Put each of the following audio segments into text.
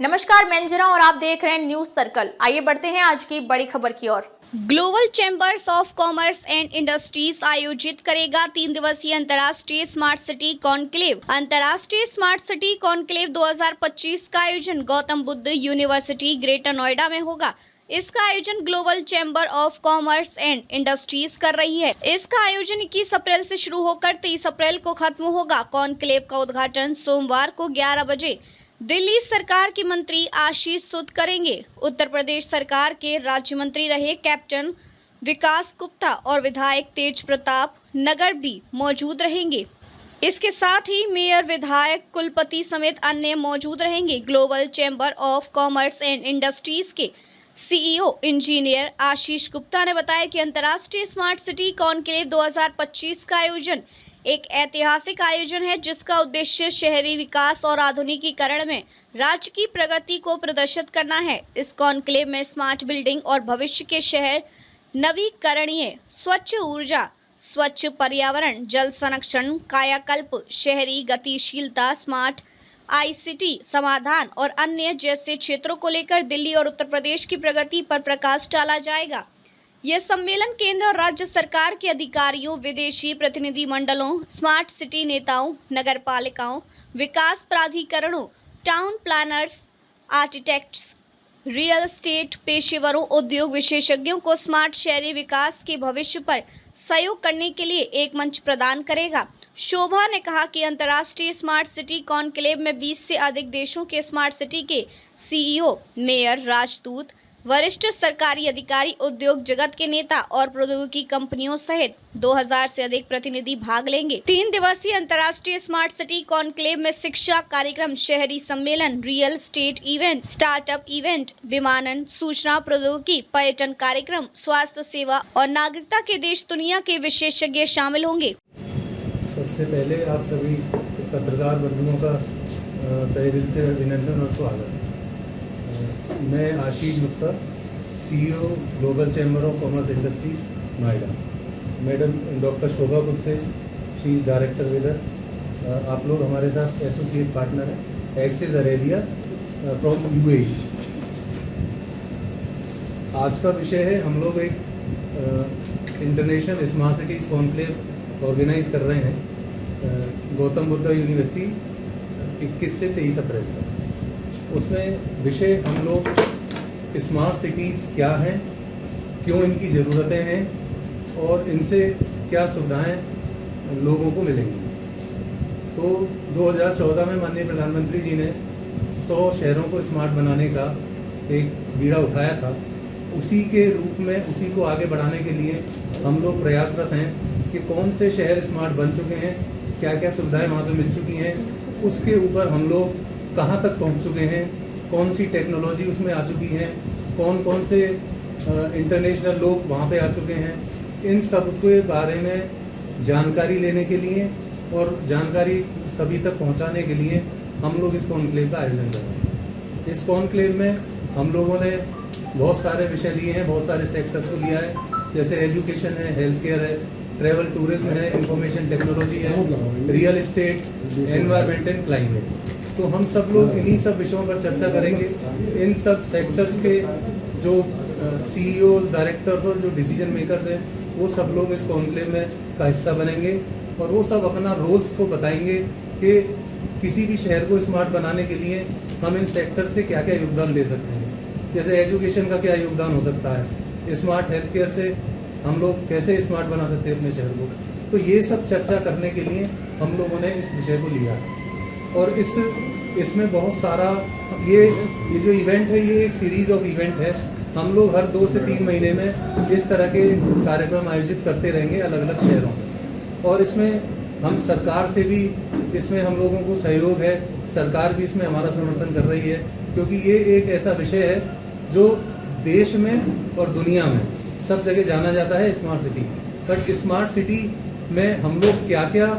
नमस्कार, मैं अंजना और आप देख रहे हैं न्यूज सर्कल। आइए बढ़ते हैं आज की बड़ी खबर की ओर। Global chambers of commerce and industries आयोजित करेगा 3 दिवसीय अंतर्राष्ट्रीय स्मार्ट सिटी कॉन्क्लेव। अंतर्राष्ट्रीय स्मार्ट सिटी कॉन्क्लेव 2025 का आयोजन गौतम बुद्ध यूनिवर्सिटी ग्रेटर नोएडा में होगा। इसका आयोजन global chamber of commerce and industries कर रही है। इसका आयोजन 21 अप्रैल से शुरू होकर 30 अप्रैल को खत्म होगा। कॉन्क्लेव का उद्घाटन सोमवार को 11 बजे दिल्ली सरकार के मंत्री आशीष सूद करेंगे। उत्तर प्रदेश सरकार के राज्य मंत्री रहे कैप्टन विकास गुप्ता और विधायक तेज प्रताप नगर भी मौजूद रहेंगे। इसके साथ ही मेयर, विधायक, कुलपति समेत अन्य मौजूद रहेंगे। Global chamber of commerce and industries के सीईओ इंजीनियर आशीष गुप्ता ने बताया कि अंतर्राष्ट्रीय स्मार्ट सिटी कॉन्क्लेव 2025 का आयोजन एक ऐतिहासिक आयोजन है, जिसका उद्देश्य शहरी विकास और आधुनिकीकरण में राज्य की प्रगति को प्रदर्शित करना है। इस कॉन्क्लेव में स्मार्ट बिल्डिंग और भविष्य के शहर, नवीकरणीय स्वच्छ ऊर्जा, स्वच्छ पर्यावरण, जल संरक्षण, कायाकल्प, शहरी गतिशीलता, स्मार्ट आईसीटी समाधान और अन्य जैसे क्षेत्रों को लेकर दिल्ली और उत्तर प्रदेश की प्रगति पर प्रकाश डाला जाएगा। यह सम्मेलन केंद्र और राज्य सरकार के अधिकारियों, विदेशी प्रतिनिधि मंडलों, स्मार्ट सिटी नेताओं, नगर पालिकाओं, विकास प्राधिकरणों, town planners, architects, real estate पेशेवरों, उद्योग विशेषज्ञों को स्मार्ट शहरी विकास के भविष्य पर सहयोग करने के लिए एक मंच प्रदान करेगा। शोभा ने कहा कि अंतर्राष्ट्रीय स्मार्ट सिटी कॉन्क्लेव में 20 से अधिक देशों के स्मार्ट सिटी के सीईओ, मेयर, राजदूत, वरिष्ठ सरकारी अधिकारी, उद्योग जगत के नेता और प्रौद्योगिकी कंपनियों सहित 2000 से अधिक प्रतिनिधि भाग लेंगे। 3 दिवसीय अंतर्राष्ट्रीय स्मार्ट सिटी कॉन्क्लेव में शिक्षा कार्यक्रम, शहरी सम्मेलन, real estate event, startup event, विमानन, सूचना प्रौद्योगिकी, पर्यटन कार्यक्रम, स्वास्थ्य सेवा और नागरिकता के देश दुनिया के विशेषज्ञ शामिल होंगे। सबसे पहले आप सभी पत्रकार बंधुओं का तहे दिल से अभिनंदन और स्वागत। मैं Ashish Gupta, CEO global chamber of commerce industries Noida. Madam doctor Shobha Kulse, she is director with us. आप लोग हमारे साथ एसोसिएट पार्टनर हैं, एक्सिस अरेबिया फ्रॉम यूएई। आज का विषय है, हम लोग एक international smart cities conclave organise कर रहे हैं गौतम बुद्ध यूनिवर्सिटी 21 से 23 अप्रैल तक। उसमें विषय हम लोग स्मार्ट सिटीज़ क्या हैं, क्यों इनकी ज़रूरतें हैं और इनसे क्या सुविधाएं लोगों को मिलेंगी। तो 2014 में माननीय प्रधानमंत्री जी ने 100 शहरों को स्मार्ट बनाने का एक बीड़ा उठाया था। उसी के रूप में उसी को आगे बढ़ाने के लिए हम लोग प्रयासरत हैं कि कौन से शहर स्मार्ट बन चुके हैं, क्या क्या सुविधाएं वहाँ पे मिल चुकी हैं, उसके ऊपर हम लोग कहाँ तक पहुँच चुके हैं, कौन सी टेक्नोलॉजी उसमें आ चुकी है, कौन कौन से इंटरनेशनल लोग वहाँ पे आ चुके हैं। इन सब के बारे में जानकारी लेने के लिए और जानकारी सभी तक पहुँचाने के लिए हम लोग इस कॉन्क्लेव का आयोजन कर रहे हैं। इस कॉन्क्लेव में हम लोगों ने बहुत सारे विषय लिए हैं, बहुत सारे सेक्टर्स को लिया है, जैसे एजुकेशन है, हेल्थ केयर है, ट्रैवल टूरिज्म है, इंफॉर्मेशन टेक्नोलॉजी है, real estate, environment and climate. तो हम सब लोग इन्हीं सब विषयों पर चर्चा करेंगे। इन सब सेक्टर्स के जो सीईओ, डायरेक्टर्स और जो डिसीजन मेकर्स हैं, वो सब लोग इस कॉन्क्लेव में का हिस्सा बनेंगे और वो सब अपना रोल्स को बताएंगे कि किसी भी शहर को स्मार्ट बनाने के लिए हम इन सेक्टर से क्या क्या योगदान दे सकते हैं। जैसे एजुकेशन का क्या योगदान हो सकता है, स्मार्ट हेल्थ केयर से हम लोग कैसे स्मार्ट बना सकते हैं अपने शहर को। तो ये सब चर्चा करने के लिए हम लोगों ने इस विषय को लिया है। और इसमें बहुत सारा ये जो इवेंट है, ये एक सीरीज ऑफ इवेंट है। हम लोग हर 2 से 3 महीने में इस तरह के कार्यक्रम आयोजित करते रहेंगे अलग अलग शहरों में। और इसमें हम सरकार से भी, इसमें हम लोगों को सहयोग है, सरकार भी इसमें हमारा समर्थन कर रही है, क्योंकि ये एक ऐसा विषय है जो देश में और दुनिया में सब जगह जाना जाता है smart city. But smart city में हम लोग क्या क्या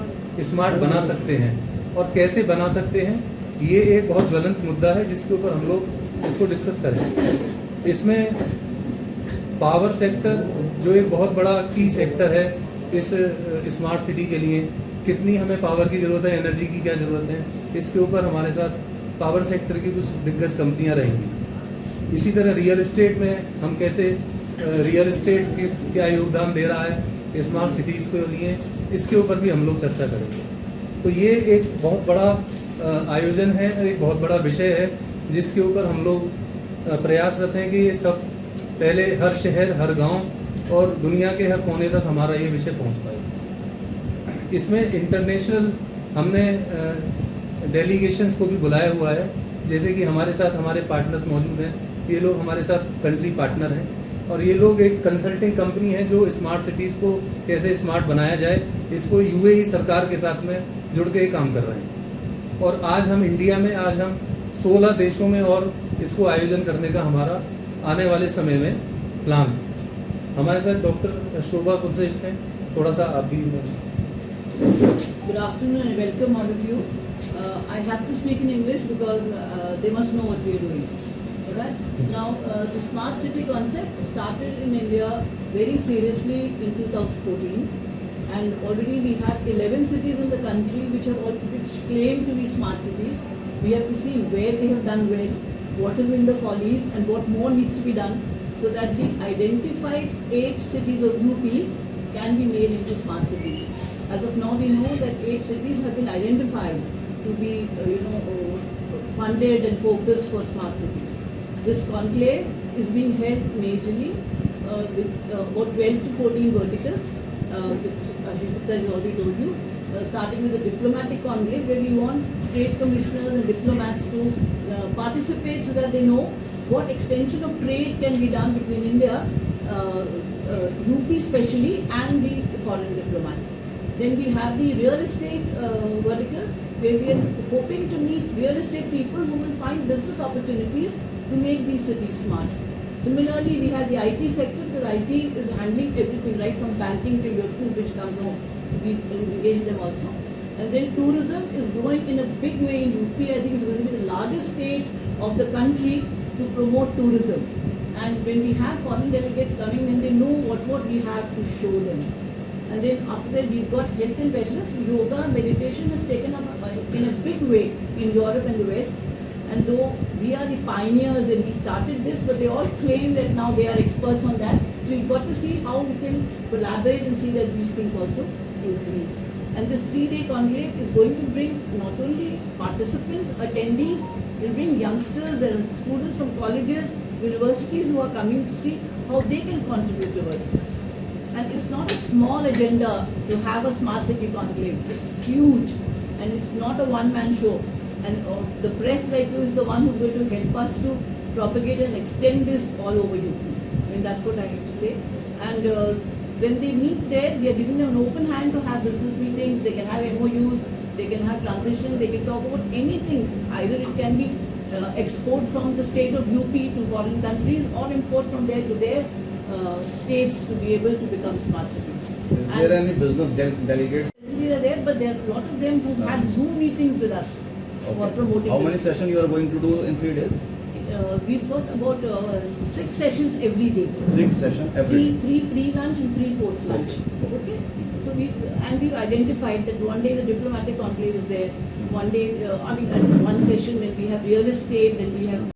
स्मार्ट बना सकते हैं और कैसे बना सकते हैं, ये एक बहुत ज्वलंत मुद्दा है जिसके ऊपर हम लोग इसको डिस्कस करें। इसमें पावर सेक्टर जो एक बहुत बड़ा की सेक्टर है इस स्मार्ट सिटी के लिए, कितनी हमें पावर की ज़रूरत है, एनर्जी की क्या ज़रूरत है, इसके ऊपर हमारे साथ पावर सेक्टर की कुछ दिग्गज कंपनियां रहेंगी। इसी तरह रियल एस्टेट में हम कैसे रियल एस्टेट क्या योगदान दे रहा है स्मार्ट सिटीज़ के लिए, इसके ऊपर भी हम लोग चर्चा करेंगे। तो ये एक बहुत बड़ा आयोजन है, एक बहुत बड़ा विषय है जिसके ऊपर हम लोग प्रयासरत हैं कि ये सब पहले हर शहर, हर गांव और दुनिया के हर कोने तक हमारा ये विषय पहुंच पाए। इसमें इंटरनेशनल हमने डेलीगेशंस को भी बुलाया हुआ है, जैसे कि हमारे साथ हमारे पार्टनर्स मौजूद हैं। ये लोग हमारे साथ कंट्री पार्टनर हैं और ये लोग एक कंसल्टिंग कंपनी है जो स्मार्ट सिटीज़ को कैसे स्मार्ट बनाया जाए, इसको यूएई सरकार के साथ में जुड़ के काम कर रहे हैं। और आज हम इंडिया में 16 देशों में और इसको आयोजन करने का हमारा आने वाले समय में प्लान है। हमारे साथ डॉक्टर शोभा कुलश्रेष्ठ हैं, थोड़ा सा आप भी। Good afternoon and welcome all of you. I have to speak in English because they must know what we are doing. Alright? Now, the smart city concept started in India very seriously in 2014, and already we have 11 cities in the country which claim to be smart cities. We have to see where they have done well, what have been the follies, and what more needs to be done so that the identified 8 cities of UP can be made into smart cities. As of now, we know that 8 cities have been identified to be, funded and focused for smart cities. This conclave is being held majorly with about 12 to 14 verticals, which Ashish Gupta has already told you. Starting with the diplomatic conclave, where we want trade commissioners and diplomats to participate so that they know what extension of trade can be done between India, UP especially, and the foreign diplomats. Then we have the real estate vertical, where we are hoping to meet real estate people who will find business opportunities to make these cities smart. Similarly, we have the IT sector, because IT is handling everything right from banking to your food which comes home. So we engage them also. And then tourism is growing in a big way in UP. I think it's going to be the largest state of the country to promote tourism. And when we have foreign delegates coming, then they know what we have to show them. And then after that, we've got health and wellness. Yoga, meditation has taken up in a big way in Europe and the West. And though we are the pioneers and we started this, but they all claim that now they are experts on that. So we've got to see how we can collaborate and see that these things also increase. And this 3-day conclave is going to bring not only participants, attendees, will bring youngsters and students from colleges, universities who are coming to see how they can contribute towards this. And it's not a small agenda to have a smart city conclave. It's huge, and it's not a one-man show. And the press like you is the one who's going to help us to propagate and extend this all over UP. I mean, that's what I have to say. And when they meet there, we are giving them an open hand to have business meetings. They can have MOUs, they can have transition, they can talk about anything. Either it can be export from the state of UP to foreign countries, or import from there to their states to be able to become smart cities. Is there any business delegates? They are there, but there are a lot of them who had Zoom meetings with us for promoting. How many this. sessions you are going to do in 3 days? We've got about 6 sessions every day. 6 sessions every day. Three pre-lunch and 3 post-lunch. Okay. So we've identified that one day the diplomatic conclave is there. One day, one session, then we have real estate, then we have